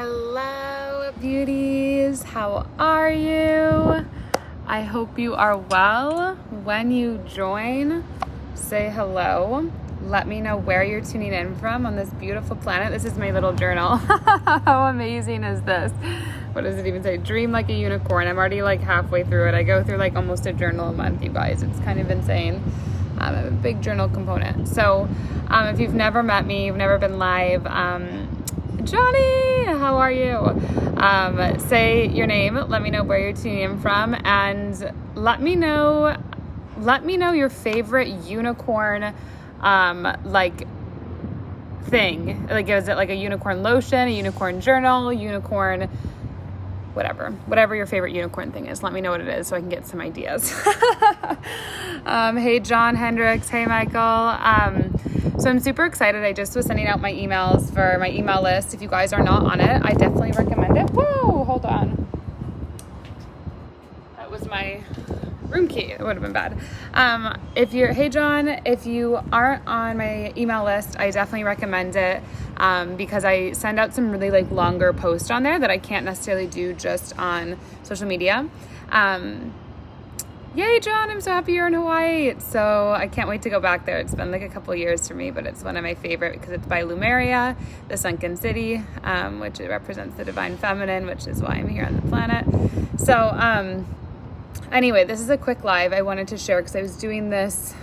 Hello, beauties. How are you? I hope you are well. When you join, say hello. Let me know where you're tuning in from on this beautiful planet. This is my little journal. How amazing is this? What does it even say? Dream like a unicorn. I'm already like halfway through it. I go through like almost a journal a month, you guys. It's kind of insane. I have a big journal component. So if you've never met me, you've never been live, Johnny, how are you? Say your name. Let me know where you're tuning in from, and let me know your favorite unicorn like thing. Like, is it like a unicorn lotion, a unicorn journal, unicorn whatever your favorite unicorn thing is? Let me know what it is so I can get some ideas. Hey John Hendricks, hey Michael. So I'm super excited. I just was sending out my emails for my email list. If you guys are not on it, I definitely recommend it. Whoa, hold on. That was my room key. It would have been bad. Hey John, if you aren't on my email list, I definitely recommend it because I send out some really like longer posts on there that I can't necessarily do just on social media. Yay, John, I'm so happy you're in Hawaii. So I can't wait to go back there. It's been like a couple years for me, but it's one of my favorite because it's by Lumeria, the sunken city, which represents the divine feminine, which is why I'm here on the planet. So anyway, this is a quick live I wanted to share because I was doing this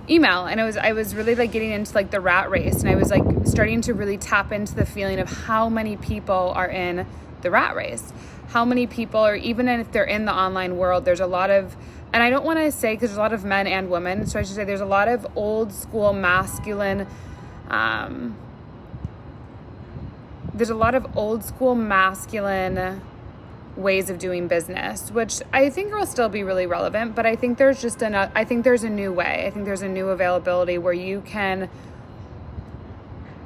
email, and I was really like getting into like the rat race, and I was like starting to really tap into the feeling of how many people are in the rat race. How many people, or even if they're in the online world, there's a lot of, and I don't want to say because there's a lot of men and women, so I should say there's a lot of old school masculine, ways of doing business, which I think will still be really relevant, but I think there's a new way. I think there's a new availability where you can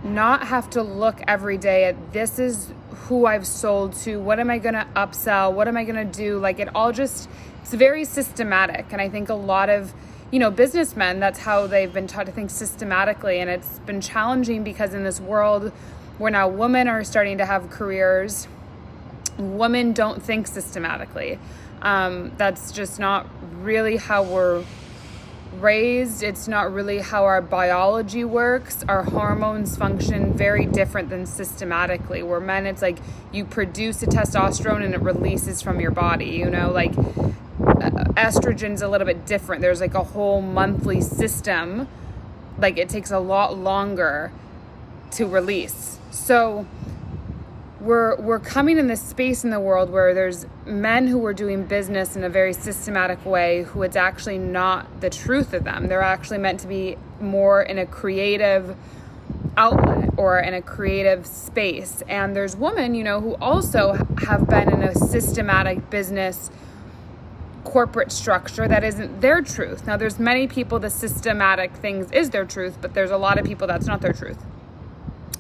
not have to look every day at this is who I've sold to, what am I going to upsell, what am I going to do? Like it's very systematic. And I think a lot of, businessmen, that's how they've been taught to think systematically. And it's been challenging because in this world where now women are starting to have careers, women don't think systematically. That's just not really how we're raised. It's not really how our biology works. Our hormones function very different than systematically. Where men, it's like you produce a testosterone and it releases from your body, like estrogen's a little bit different. There's like a whole monthly system. Like it takes a lot longer to release. So we're coming in this space in the world where there's men who are doing business in a very systematic way who it's actually not the truth of them. They're actually meant to be more in a creative outlet or in a creative space. And there's women, who also have been in a systematic business corporate structure that isn't their truth. Now, there's many people the systematic things is their truth, but there's a lot of people that's not their truth.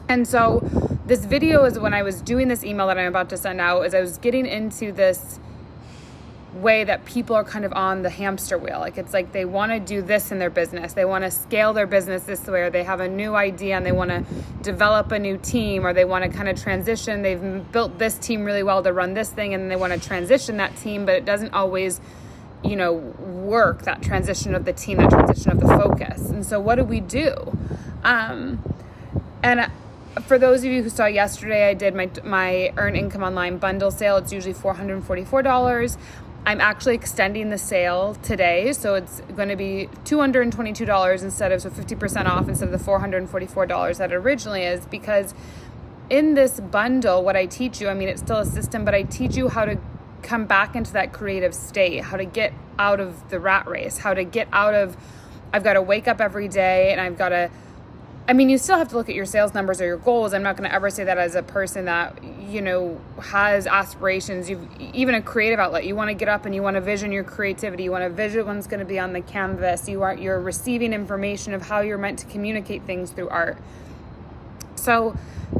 And so this video is when I was doing this email that I'm about to send out, is I was getting into this way that people are kind of on the hamster wheel. Like it's like they want to do this in their business. They want to scale their business this way, or they have a new idea and they want to develop a new team, or they want to kind of transition. They've built this team really well to run this thing and they want to transition that team, but it doesn't always, work, that transition of the team, that transition of the focus. And so what do we do? And for those of you who saw yesterday, I did my Earn Income Online bundle sale. It's usually $444. I'm actually extending the sale today, so it's going to be $222 instead of, so 50% off instead of the $444 that it originally is, because in this bundle, what I teach you, it's still a system, but I teach you how to come back into that creative state, how to get out of the rat race, how to get out of, I've got to wake up every day and I've got to, you still have to look at your sales numbers or your goals. I'm not going to ever say that as a person that, has aspirations. Even a creative outlet. You want to get up and you want to vision your creativity. You want to vision what's going to be on the canvas. You're receiving information of how you're meant to communicate things through art. So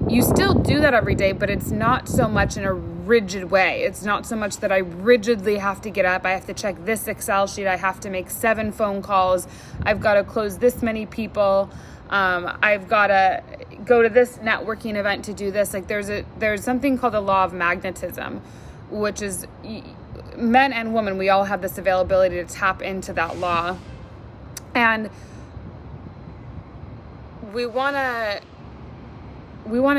you still do that every day, but it's not so much in a rigid way. It's not so much that I rigidly have to get up. I have to check this Excel sheet. I have to make 7 phone calls. I've got to close this many people. I've got to go to this networking event to do this. Like there's something called the law of magnetism, which is men and women, we all have this availability to tap into that law. And we want to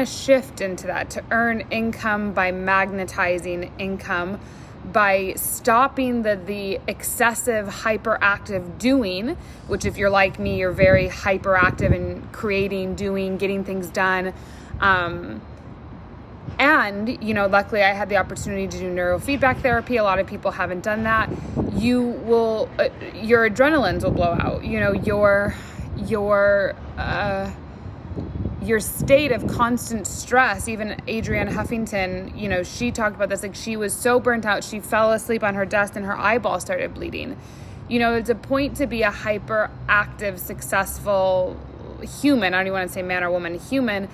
shift into that, to earn income by magnetizing income, by stopping the excessive hyperactive doing, which if you're like me, you're very hyperactive in creating, doing, getting things done. And, luckily I had the opportunity to do neurofeedback therapy. A lot of people haven't done that. Your adrenalines will blow out. Your state of constant stress. Even Adrienne Huffington, she talked about this. Like, she was so burnt out, she fell asleep on her desk and her eyeball started bleeding. It's a point to be a hyperactive, successful human. I don't even want to say man or woman, human,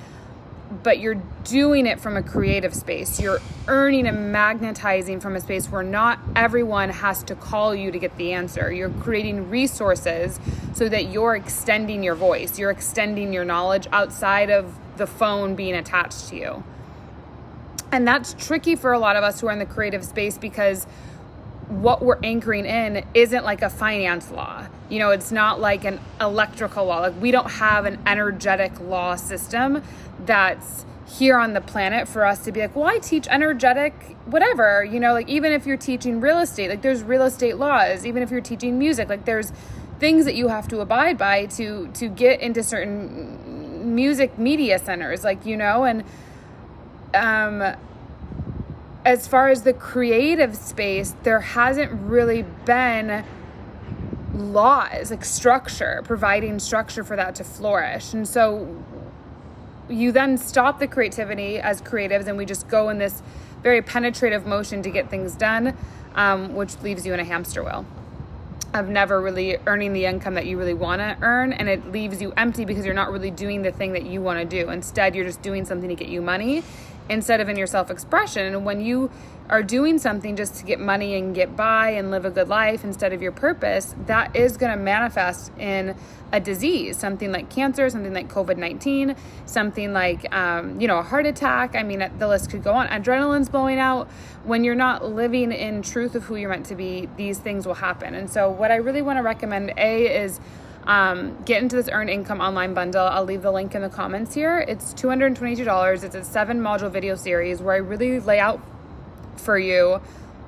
but you're doing it from a creative space. You're earning and magnetizing from a space where not everyone has to call you to get the answer. You're creating resources so that you're extending your voice. You're extending your knowledge outside of the phone being attached to you. And that's tricky for a lot of us who are in the creative space, because what we're anchoring in isn't like a finance law. It's not like an electrical law. Like, we don't have an energetic law system that's here on the planet for us to be like, well, I teach energetic whatever, like even if you're teaching real estate, like there's real estate laws. Even if you're teaching music, like there's things that you have to abide by to get into certain music media centers, and as far as the creative space, there hasn't really been laws, like structure, providing structure for that to flourish. And so you then stop the creativity as creatives, and we just go in this very penetrative motion to get things done, which leaves you in a hamster wheel of never really earning the income that you really want to earn. And it leaves you empty because you're not really doing the thing that you want to do. Instead, you're just doing something to get you money instead of in your self-expression. And when you are doing something just to get money and get by and live a good life instead of your purpose, that is going to manifest in a disease, something like cancer, something like COVID-19, something like, a heart attack. I mean, the list could go on. Adrenaline's blowing out. When you're not living in truth of who you're meant to be, these things will happen. And so what I really want to recommend, is get into this Earn Income online bundle. I'll leave the link in the comments here. It's $222. It's a 7-module video series where I really lay out for you,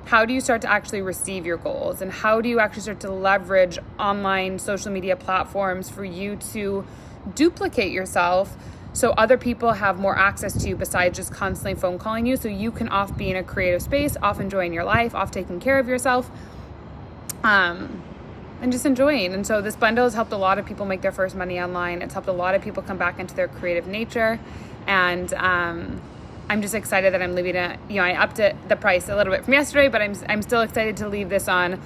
how do you start to actually receive your goals, and how do you actually start to leverage online social media platforms for you to duplicate yourself so other people have more access to you besides just constantly phone calling you, so you can off be in a creative space, off enjoying your life, off taking care of yourself, and just enjoying. And so this bundle has helped a lot of people make their first money online. It's helped a lot of people come back into their creative nature. And I'm just excited that I'm leaving it. I upped the price a little bit from yesterday, but I'm still excited to leave this on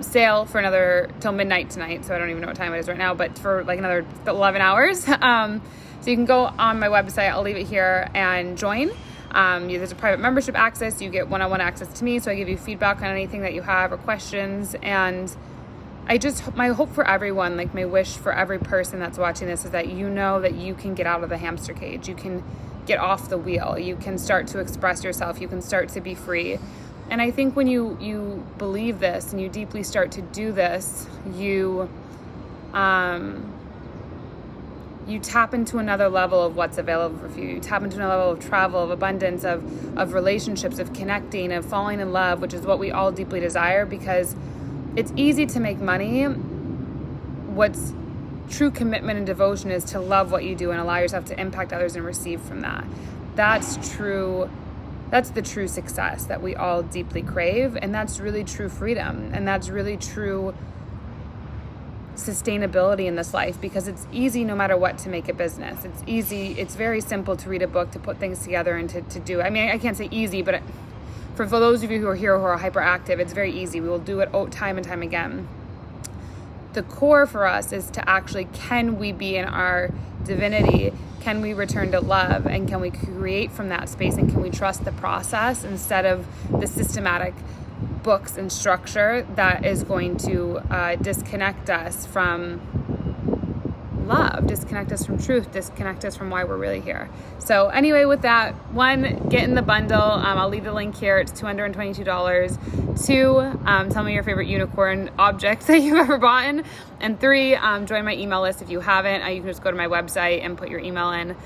sale for another till midnight tonight. So I don't even know what time it is right now, but for like another 11 hours. So you can go on my website. I'll leave it here and join. There's a private membership access. You get one-on-one access to me. So I give you feedback on anything that you have or questions. And my hope for everyone, like my wish for every person that's watching this, is that that you can get out of the hamster cage. You can get off the wheel. You can start to express yourself. You can start to be free. And I think when you believe this and you deeply start to do this, you tap into another level of what's available for you. You tap into another level of travel, of abundance, of relationships, of connecting, of falling in love, which is what we all deeply desire, because it's easy to make money. What's true commitment and devotion is to love what you do and allow yourself to impact others and receive from that. That's the true success that we all deeply crave. And that's really true freedom. And that's really true sustainability in this life, because it's easy no matter what to make a business. It's easy. It's very simple to read a book, to put things together and to do. I mean, I can't say easy, but for those of you who are here who are hyperactive, it's very easy. We will do it time and time again. The core for us is to actually, can we be in our divinity? Can we return to love? And can we create from that space? And can we trust the process instead of the systematic books and structure that is going to disconnect us from love, disconnect us from truth, disconnect us from why we're really here. So anyway, with that, 1, get in the bundle. I'll leave the link here. It's $222. 2, tell me your favorite unicorn object that you've ever bought in. And 3, join my email list if you haven't. You can just go to my website and put your email in.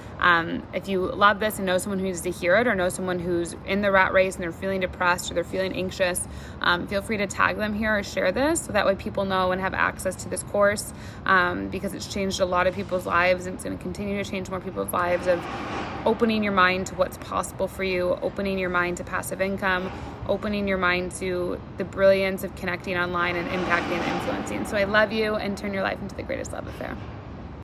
If you love this and know someone who needs to hear it, or know someone who's in the rat race and they're feeling depressed or they're feeling anxious, feel free to tag them here or share this, so that way people know and have access to this course, because it's changed a lot of people's lives, and it's going to continue to change more people's lives, of opening your mind to what's possible for you, opening your mind to passive income, opening your mind to the brilliance of connecting online and impacting and influencing. So I love you, and turn your life into the greatest love affair.